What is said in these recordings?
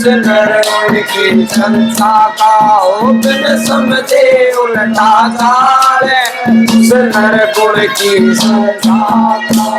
निर्गुण की संसा का हो बिन समझे उल्टा चाल उस निर्गुण की संसा का।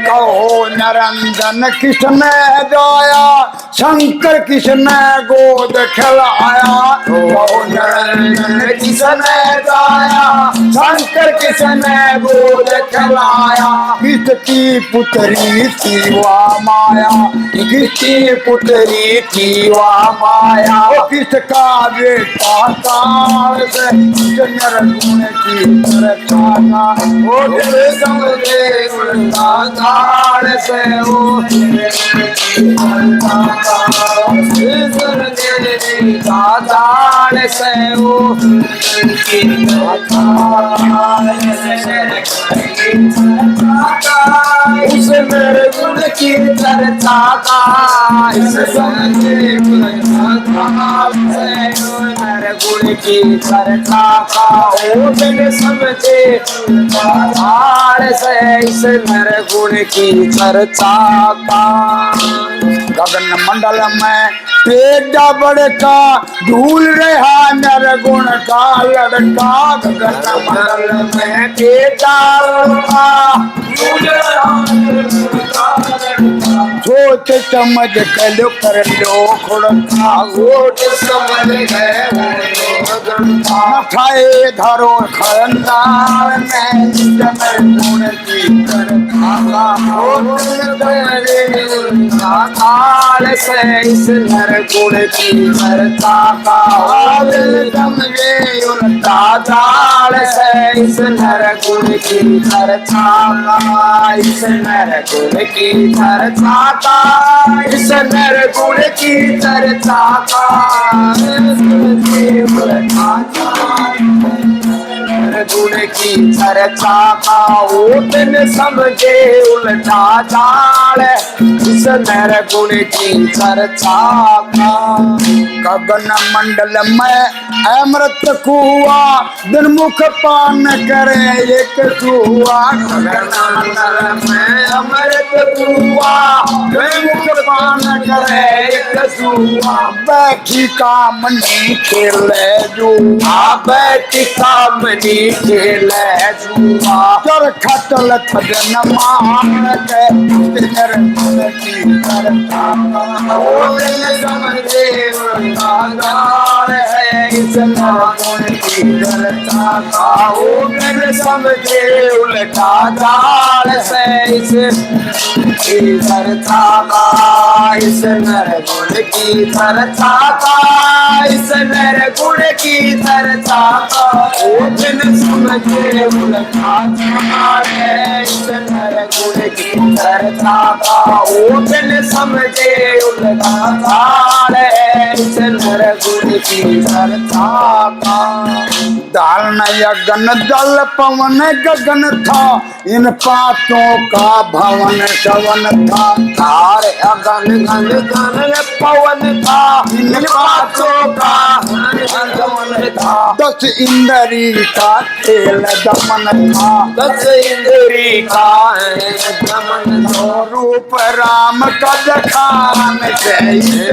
कहो निरंजन किसने जाया शंकर किसने गोद खिलाया। कहो निरंजन किसने जाया शंकर किसने गोद खिलाया। किसकी पुत्री थी वह माया किसकी पुत्री थी वह माया। किसका बेटा काल से निर्गुण की चर्चा का। समझे उल्टा झाड़ से वो झाड़ से वो इस निर्गुण की चर्चा का। इस निर्गुण की चर्चा का ओ बिन समझे झाड़ से इस निर्गुण की चर्चा का। गगन मंडल में पेड़ा बड़का धूल रहा निर्गुण का लड़का। गगन मंडल में पेड़ा बड़का धूल रहा निर्गुण का लड़का। सोच समझ कर लो खुड़का। सोच समझ गए खाए धरो खरंदार में निर्गुण की चर्चा से इस निर्गुण की चर्चा का। समझे उल्टा झाड़ से इस निर्गुण की चर्चा का। इस निर्गुण की चर्चा का। इस निर्गुण की चर्चा का। निर्गुण की चर्चा का ओ बिन समझे उल्टा झाड़ इस निर्गुण की चर्चा का। गगन मंडल में अमृत कुआ दिन मुख पान करे एक सुआ। गगन मंडल में अमृत कुआ दिन मुख पान करे एक सुआ। बैठी कामनी खेले जुआ। बैठी कामनी खेले जुआ। चल खटल थजन मान के निर्गुण की चर्चा ओ बिन समझे उल्टा झाड़ है इस निर्गुण की चर्चा का। ओ बिन समझे उल्टा झाड़ से इस की चर्चा का। इस निर्गुण की चर्चा का। इस निर्गुण की चर्चा का ओ बिन समझे उल्टा झाड़ है इस निर्गुण की चर्चा का। ओ बिन समझे उल्टा झाड़ है इस निर्गुण की चर्चा का। दाल यगन जल पवन गगन था इन पातों का भवन सवन था। तार अगन घन घन पवन था इन पाँचों का भवन था। 10 इंद्री का खेल दमन था। 10 इंद्री का दमन था। रूप राम का जखान से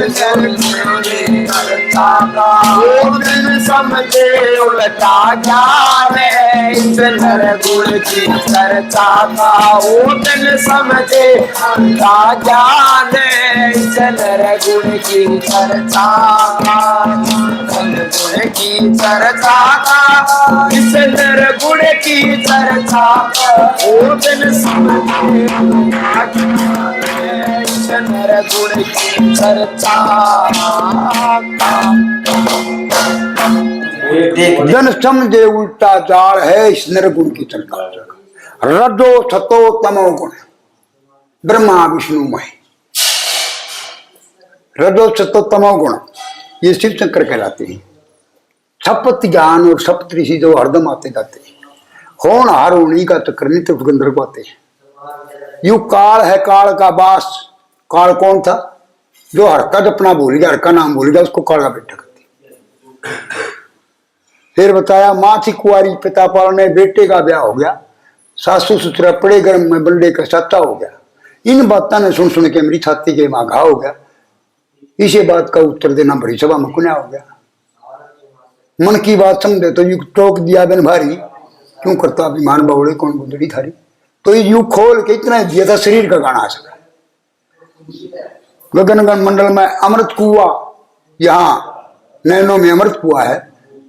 चर्चा का ओ बिन समझे उल्टा ज्ञान है इस निर्गुण की चर्चा का। ओ बिन समझे उल्टा ज्ञान है इस निर्गुण की चर्चा का। निर्गुण की चर्चा का। इस निर्गुण की चर्चा का ओ बिन समझे उल्टा ज्ञान है इस निर्गुण की चर्चा का। जन समझे उल्टा जाल है इस निर्गुण की चर्चा। रजो सतो तमो गुण ब्रह्मा विष्णु महे। रजो सतो तमो गुण ये शिव शंकर कहलाते हैं। सप्त ज्ञान और सप्त ऋषि जो हरदम आते जाते हैं। होन हार होनी का चक्कर नहीं तो गंधर्व आते हैं। यू काल है, काल का बास। काल कौन था? जो हरकत अपना भूल गया, हर का नाम भूल गया, उसको काल का बेटा कहते। फिर बताया माँ थी कुआरी, पिता पालने, बेटे का ब्याह हो गया, सासू ससुरा पड़े गर्म में, बंडे का सच्चा हो गया। इन बातों ने सुन सुन के मेरी छाती के माँ घा हो गया। इसे बात का उत्तर देना बड़ी सभा में कुन्या हो गया। मन की बात समझे तो यू टोक दिया बिन भारी, क्यों करता अभिमान बवड़े कौन गुंदड़ी थारी। तो यू खोल के इतना दिया था शरीर का गाना आ सका। गगन गण मंडल में अमृत कुआ, यहाँ नैनों में अमृत कुआ है।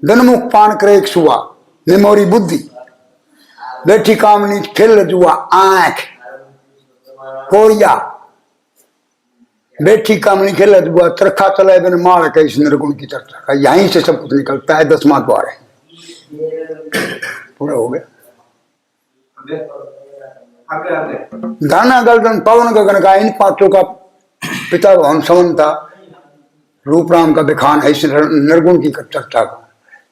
धनमुख पान करे एक सुआ, मेमोरी बुद्धि बैठी कामनी खेल जुआ आंख कोरिया बैठी कामनी खेल जुआ चरखा चलाए बिन मार के इस निर्गुण की चर्चा। यहीं से सब कुछ निकलता है। 10वां द्वार है, पूरा हो गया। दाना गगन पवन गगन का, इन पांचों का पिता भवन सवन था। रूप राम का विखान है इस निर्गुण की चर्चा का।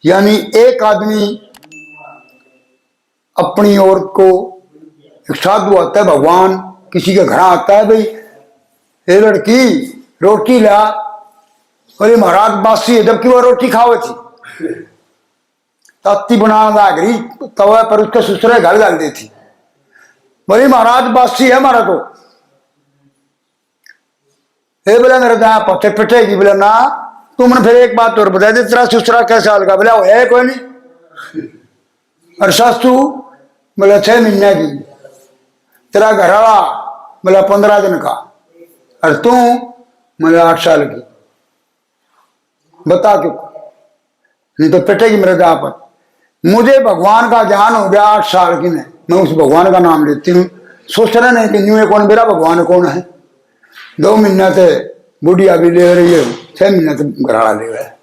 यानी एक आदमी अपनी ओर को, एक साधु आता है भगवान किसी के घर आता है, भाई ये लड़की रोटी ला, अरे महाराज बासी है, जबकि वह रोटी खावे थी तत्ती बना लागरी तवा पर उसके ससुरे घर डाल दी थी। बोली महाराज बासी है हमारा तो। ये बोला मेरे दाया पत्ते पिटेगी। बोला ना, तुमने फिर एक बात और बता दे, तेरा ससुरा कैसा साल का? बोला वो है कोई नहीं। और सासू? बोला 6 महीने की। तेरा घरवाला? बोला 15 दिन का। और तू? बोला 8 साल की। बता क्यों? नहीं तो पिटेगी मेरे दाया पर। मुझे भगवान का ज्ञान हो गया 8 साल की में, मैं उस भगवान का नाम लेती हूँ। सोच रहे नहीं कि न्यू कौन, मेरा भगवान कौन है। 2 महीना से बुढ़िया भी ले रही है, 6 महीना से घराड़ा ले रहा है।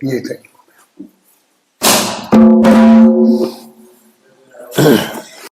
ये थे।